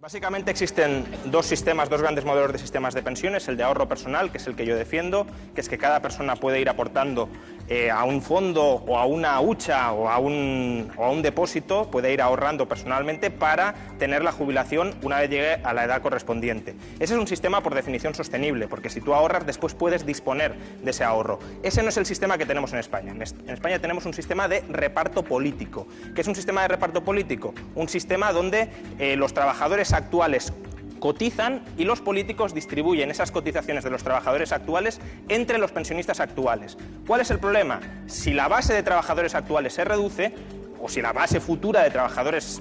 Básicamente existen dos grandes modelos de sistemas de pensiones, el de ahorro personal, que es el que yo defiendo, que es que cada persona puede ir aportando a un fondo o a una hucha o a un depósito, puede ir ahorrando personalmente para tener la jubilación una vez llegue a la edad correspondiente. Ese es un sistema por definición sostenible, porque si tú ahorras después puedes disponer de ese ahorro. Ese no es el sistema que tenemos en España. En España tenemos un sistema de reparto político. ¿Qué es un sistema de reparto político? Un sistema donde los trabajadores actuales cotizan y los políticos distribuyen esas cotizaciones de los trabajadores actuales entre los pensionistas actuales. ¿Cuál es el problema? Si la base de trabajadores actuales se reduce, o si la base futura de trabajadores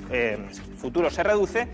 futuros se reduce,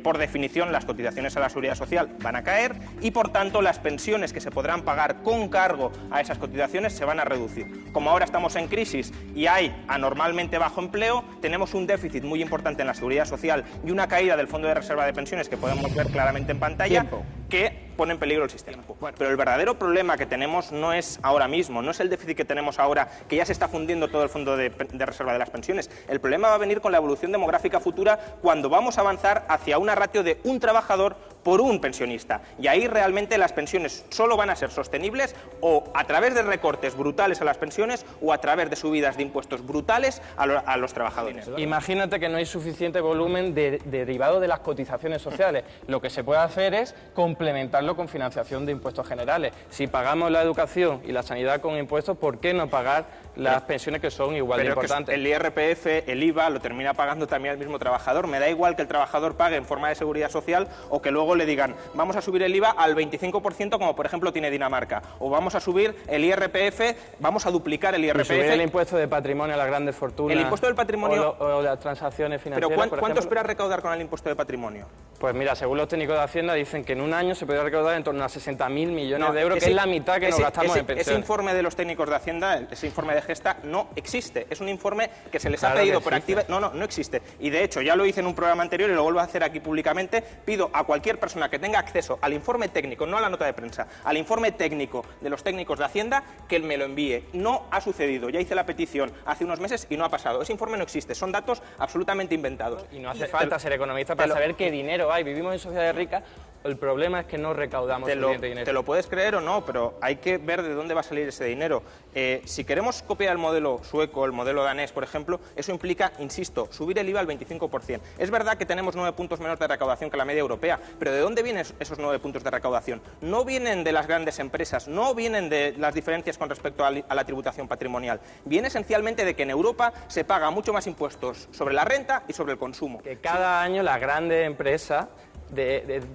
por definición las cotizaciones a la seguridad social van a caer y por tanto las pensiones que se podrán pagar con cargo a esas cotizaciones se van a reducir. Como ahora estamos en crisis y hay anormalmente bajo empleo, tenemos un déficit muy importante en la seguridad social y una caída del fondo de reserva de pensiones que podemos ver claramente en pantalla, que pone en peligro el sistema. Pero el verdadero problema que tenemos no es ahora mismo, no es el déficit que tenemos ahora, que ya se está fundiendo todo el fondo de reserva de las pensiones. El problema va a venir con la evolución demográfica futura cuando vamos a avanzar hacia una ratio de un trabajador por un pensionista. Y ahí realmente las pensiones solo van a ser sostenibles o a través de recortes brutales a las pensiones o a través de subidas de impuestos brutales a los trabajadores. Imagínate que no hay suficiente volumen derivado de las cotizaciones sociales. Lo que se puede hacer es complementarlo con financiación de impuestos generales. Si pagamos la educación y la sanidad con impuestos, ¿por qué no pagar las pensiones que son igual de importantes? El IRPF, el IVA, lo termina pagando también el mismo trabajador. Me da igual que el trabajador pague en forma de seguridad social o que luego le digan vamos a subir el IVA al 25% como por ejemplo tiene Dinamarca, o vamos a subir el IRPF, vamos a duplicar el IRPF. ¿Y subir el impuesto de patrimonio a las grandes fortunas? El impuesto del patrimonio o las transacciones financieras. ¿Pero cuánto esperas recaudar con el impuesto de patrimonio? Pues mira, según los técnicos de Hacienda dicen que en un año se podría recaudar en torno a 60.000 millones de euros, que es la mitad que nos gastamos en pensiones. Ese informe de los técnicos de Hacienda, ese informe de Gesta, no existe. Es un informe que se les ha pedido por activa... No existe. Y de hecho, ya lo hice en un programa anterior y lo vuelvo a hacer aquí públicamente. Pido a cualquier persona que tenga acceso al informe técnico, no a la nota de prensa, al informe técnico de los técnicos de Hacienda, que me lo envíe. No ha sucedido. Ya hice la petición hace unos meses y no ha pasado. Ese informe no existe. Son datos absolutamente inventados. Y no hace falta ser economista para saber qué dinero hay. Vivimos en sociedades ricas. El problema es que no recaudamos suficiente dinero. Te lo puedes creer o no, pero hay que ver de dónde va a salir ese dinero. Si queremos copiar el modelo sueco, el modelo danés, por ejemplo, eso implica, insisto, subir el IVA al 25%. Es verdad que tenemos 9 puntos menos de recaudación que la media europea, pero ¿de dónde vienen esos 9 puntos de recaudación? No vienen de las grandes empresas, no vienen de las diferencias con respecto a la tributación patrimonial. Viene esencialmente de que en Europa se paga mucho más impuestos sobre la renta y sobre el consumo. Que cada año las grandes empresas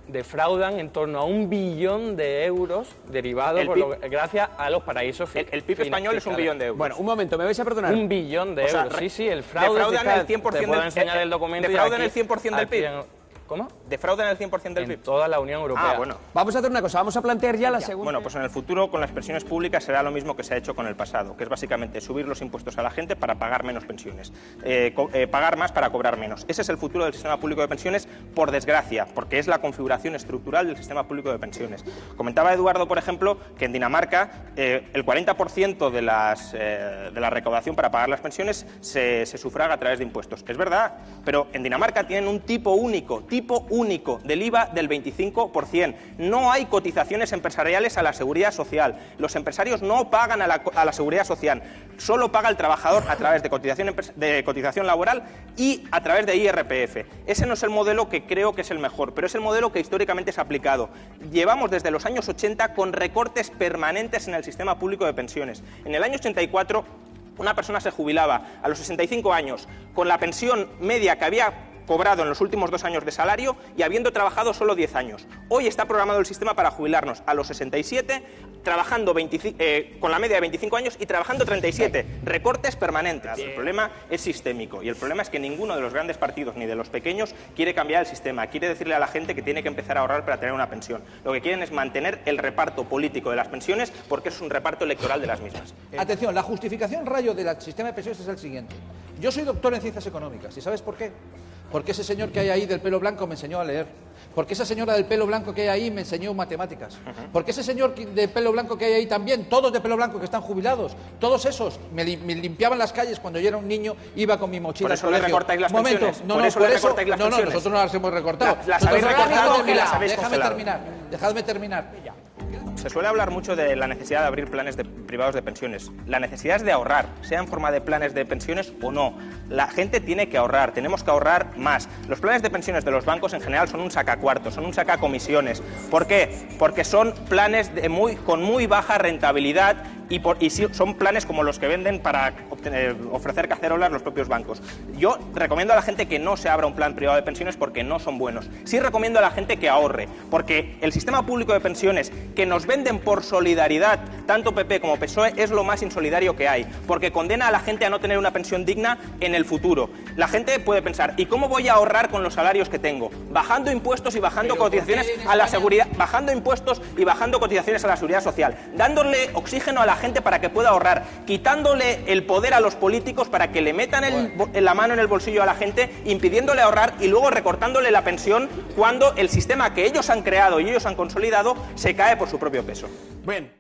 defraudan en torno a 1 billón de euros derivados gracias a los paraísos fiscales. El PIB español es 1 billón de euros. Bueno, un momento, me vais a perdonar. 1 billón de euros, sí, el fraude fiscal. El 100% te puedo enseñar el documento. ¿Defraudan el 100% del PIB? ¿Cómo? ¿Defraudan el 100% del PIB? En toda la Unión Europea. Ah, bueno. Vamos a hacer una cosa, vamos a plantear ya la segunda. Bueno, pues en el futuro con las pensiones públicas será lo mismo que se ha hecho con el pasado, que es básicamente subir los impuestos a la gente para pagar menos pensiones, pagar más para cobrar menos. Ese es el futuro del sistema público de pensiones, por desgracia, porque es la configuración estructural del sistema público de pensiones. Comentaba Eduardo, por ejemplo, que en Dinamarca el 40% de la recaudación para pagar las pensiones se sufraga a través de impuestos. Es verdad, pero en Dinamarca tienen un tipo único del IVA del 25%. No hay cotizaciones empresariales a la seguridad social. Los empresarios no pagan a la seguridad social. Solo paga el trabajador a través de cotización laboral y a través de IRPF. Ese no es el modelo que creo que es el mejor, pero es el modelo que históricamente se ha aplicado. Llevamos desde los años 80 con recortes permanentes en el sistema público de pensiones. En el año 84, una persona se jubilaba a los 65 años con la pensión media que había cobrado en los últimos 2 años de salario y habiendo trabajado solo 10 años. Hoy está programado el sistema para jubilarnos a los 67, trabajando con la media de 25 años y trabajando 37. Recortes permanentes. El problema es sistémico y el problema es que ninguno de los grandes partidos ni de los pequeños quiere cambiar el sistema, quiere decirle a la gente que tiene que empezar a ahorrar para tener una pensión. Lo que quieren es mantener el reparto político de las pensiones porque es un reparto electoral de las mismas. Atención, la justificación rayo del sistema de pensiones es el siguiente. Yo soy doctor en ciencias económicas, ¿y sabes por qué? Porque ese señor que hay ahí del pelo blanco me enseñó a leer. Porque esa señora del pelo blanco que hay ahí me enseñó matemáticas. Porque ese señor de pelo blanco que hay ahí también, todos de pelo blanco que están jubilados, todos esos me limpiaban las calles cuando yo era un niño, iba con mi mochila. Por eso le recortáis las pensiones. No, nosotros no las hemos recortado. Las habéis recortado y las habéis congelado. Dejadme terminar. Se suele hablar mucho de la necesidad de abrir planes privados de pensiones. La necesidad es de ahorrar, sea en forma de planes de pensiones o no. La gente tiene que ahorrar, tenemos que ahorrar más. Los planes de pensiones de los bancos en general son un sacacuartos, son un sacacomisiones. ¿Por qué? Porque son planes con muy baja rentabilidad y son planes como los que venden para ofrecer cacerolas los propios bancos. Yo recomiendo a la gente que no se abra un plan privado de pensiones porque no son buenos. Sí recomiendo a la gente que ahorre, porque el sistema público de pensiones que nos venden por solidaridad, tanto PP como PSOE, es lo más insolidario que hay, porque condena a la gente a no tener una pensión digna en el futuro. La gente puede pensar, ¿y cómo voy a ahorrar con los salarios que tengo? Bajando impuestos y bajando cotizaciones a la seguridad, bajando impuestos y bajando cotizaciones a la seguridad social, dándole oxígeno a la gente para que pueda ahorrar, quitándole el poder a los políticos para que le metan la mano en el bolsillo a la gente, impidiéndole ahorrar y luego recortándole la pensión cuando el sistema que ellos han creado y ellos han consolidado se cae por su propio peso. Bien.